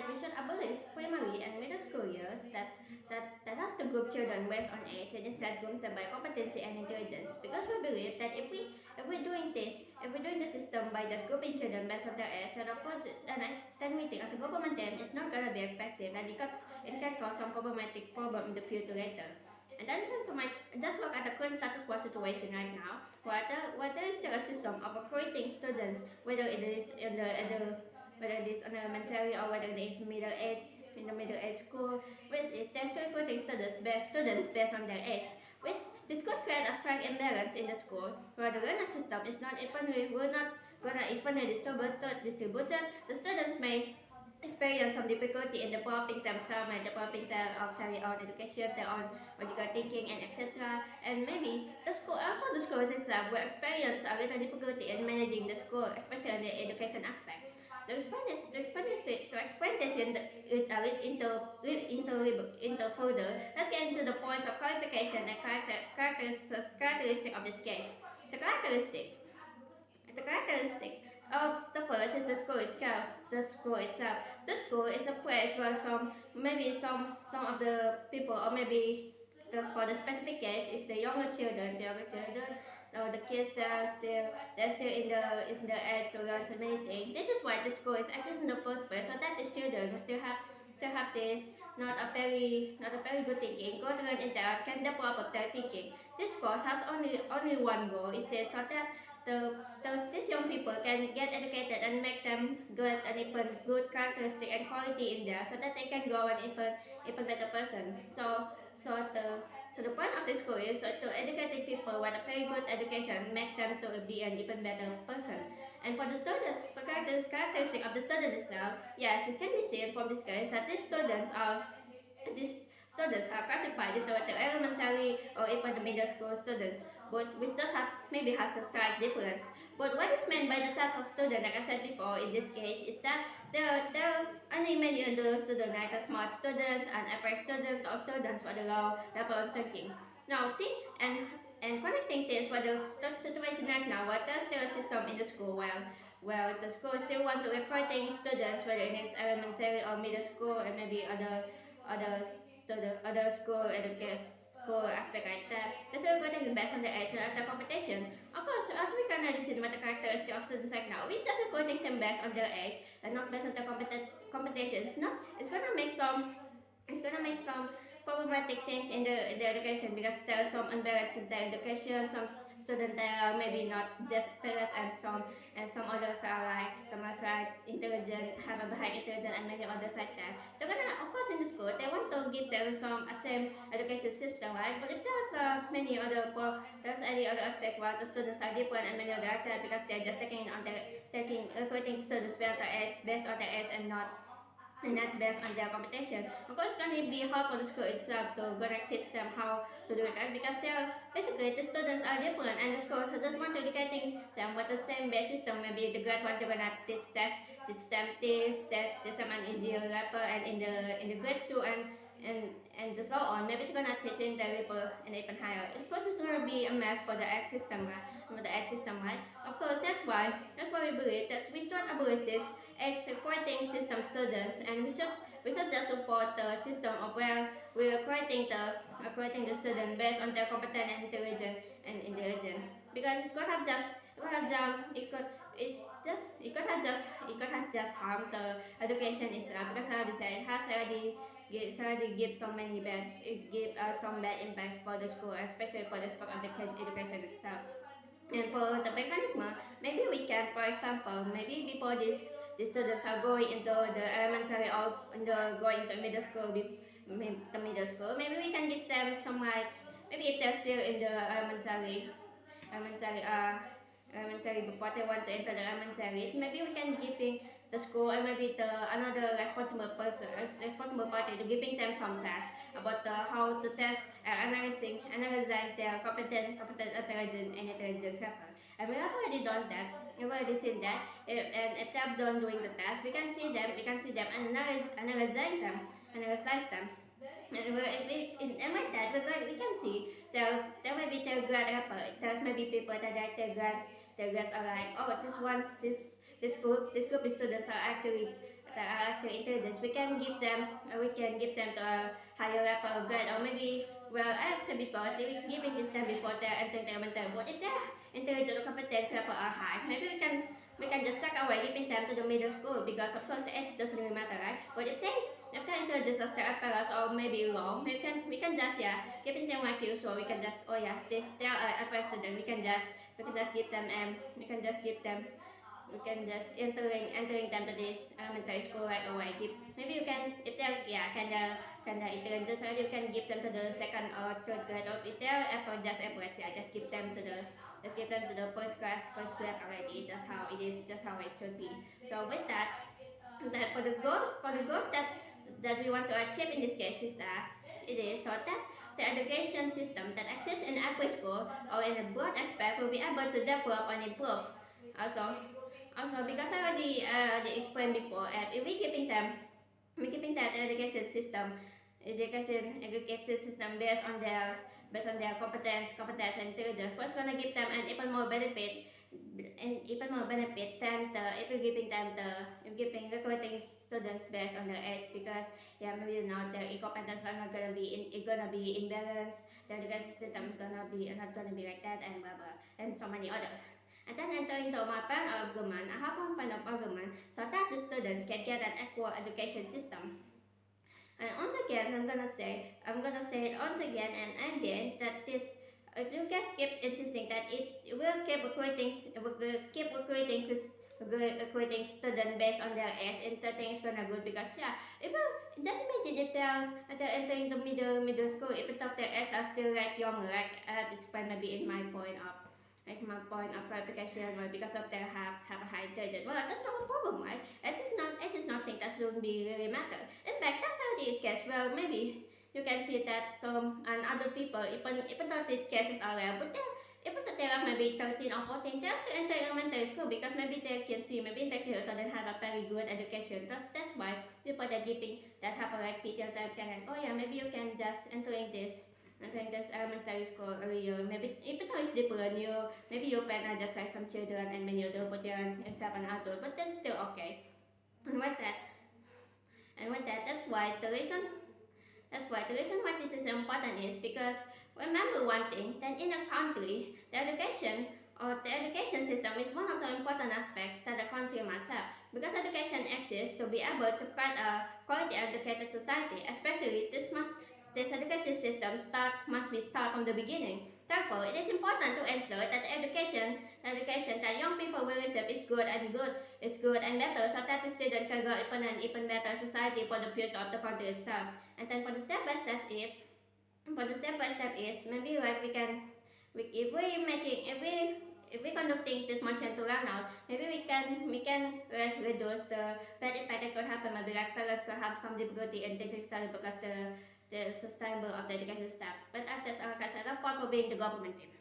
that we should abolish primary and middle school years that has to group children based on age and instead group them by competency and intelligence. Because we believe that if we're doing the system by just grouping children based on their age, then of course then we think as a government then it's not gonna be effective, and it can cause some problematic problem in the future later. And then just look at the current status quo situation right now, where there is still a system of recruiting students, whether it is whether it is on elementary or whether it is in the middle age school, which is they're still recruiting students based on their age, which this could create a slight imbalance in the school, where the learning system is not evenly distributed. The students may experience some difficulty in developing themselves and developing their own education, their own logical thinking, and etc. And maybe the school itself will experience a little difficulty in managing the school, especially in the education aspect. To explain this into further, let's get into the points of qualification and characteristic of this case. The characteristics. The characteristic of the first is the school itself. The school is a place where some of the people, or maybe for the specific case is the younger children, or the kids that are still in the age to learn so many things. This is why the school is exists in the first place, so that the children will still have this not a very good thinking, go to learn intellect, can develop their thinking. This course has only one goal, is that so that these young people can get educated and make them good and even good characteristic and quality in there, so that they can grow an even better person. So the point of the school is to educate people with a very good education, make them to be an even better person. And for the student, for characteristic of the student itself, yes, it can be seen from this case that these students are classified into the elementary or even the middle school students, but which does has a slight difference. But what is meant by the type of student, like I said before, in this case, is that there are only many other students, like the smart students and average students, or students with a low level of thinking. Now, think and connecting this with the situation right now, where there's still a system in the school where the school still want to recruiting students, whether it is elementary or middle school, and maybe other school aspect like that. They're still recruiting based on the age and the competition. Of course, as we can already see with the characteristics of students right now, we just recruiting them based on their age and not based on the competition. It's gonna make some problematic things in the education, because there are some imbalance in their education. Some students that are maybe not just parents, and some others are like intelligent, have a high intelligence, and many others like that. They're gonna, of course, in the school they want to give them some same education system, right? But if there's any other aspect where the students are different and many other like that, because they're just recruiting students based on their age and not based on their competition. Of course, it's going to be hard for the school itself to gonna teach them how to do it, right? Because basically the students are different, and the schools just want to educating them with the same base system. Maybe the grade one, you're gonna teach them an easier level, and in the grade two and so on. Maybe they're gonna teach in the level and even higher. Of course, it's gonna be a mess for the ed system, right? Of course, that's why we believe that we should abolish this as supporting system students, and we should just support the system of where we're creating the student based on their competence and intelligent, because it could have just harmed the education itself, because I already said it's already give so many some bad impacts for the school, especially for the scope of the education itself. And for the mechanism, maybe we can, for example, maybe before these students are going into the elementary or going into middle school, maybe we can give them some maybe if they're still in the elementary before they want to enter the elementary, maybe we can giving the school, or maybe another responsible party to giving them some tasks about how to test and analyzing their intelligence and intelligence level. And we have already done that. We've already seen that. If they're done doing the test, we can see them and analyze them. And like that, we can see there may be their grade level. There's maybe people that their grades are like, oh, this group of students are that are actually intelligent, we can give them to a higher level grade, or maybe, well, I have said before, giving this them before they're entering elementary. But if their intelligence or competence level are high, maybe we can just take away giving them to the middle school, because of course the age doesn't really matter, right? But if their intelligence is still apparent or maybe low, we can just giving them like usual. We can just they are a apparent student. We can just give them we can just entering them to this elementary school right away. Maybe you can, if they're kinda intelligent, so you can give them to the second or third grade, or if they're just average, just give them to the first grade already. Just how it is, just how it should be. So with that for the goals that we want to achieve in this case is that it is so that the education system that exists in every school or in a broad aspect will be able to develop and improve. Also, because I already explained before, if we keeping that education system based on their competence and intelligence, what's gonna give them an even more benefit than if we're giving them if giving recruiting students based on their age, because maybe their incompetence are not gonna be imbalanced, the education system is not gonna be like that, and blah blah, and so many others. And then entering into my point of argument, I have one point of argument so that the students can get an equal education system. And once again, I'm gonna say it once again and again that this, if you can keep insisting that it will keep recruiting students based on their age, and the thing is gonna good, because it will just imagine if they're entering the middle school, if you thought their age are still like younger, like this point maybe in my point of clarification, because of their have a high intelligence. Well, that's not a problem, right? It is nothing that shouldn't be really matter. In fact, that's already the case. Well, maybe you can see that some and other people, even though these cases are rare, but they are maybe 13 or 14, they're still entering elementary school, because maybe they can see, maybe they don't have a very good education. That's why people that have a like PTL type can maybe you can just entering this elementary school earlier. Maybe even though it's different, maybe you parent just like some children, and when you do put yourself an adult, but that's still okay. And with that, that's why the reason why this is important is because remember one thing, that in a country, the education system is one of the important aspects that the country must have, because education exists to be able to create a quality educated society. Especially this education system must be start from the beginning. Therefore, it is important to ensure that the education that young people will receive is good and better, so that the student can grow upon an even better society for the future of the country itself. And then for the step by step is maybe like if we conducting this motion to learn now, maybe we can reduce the bad impact that could happen. Maybe like parents could have some difficulty in teaching study because the sustainable of the education staff. But that's our concern for being the government team.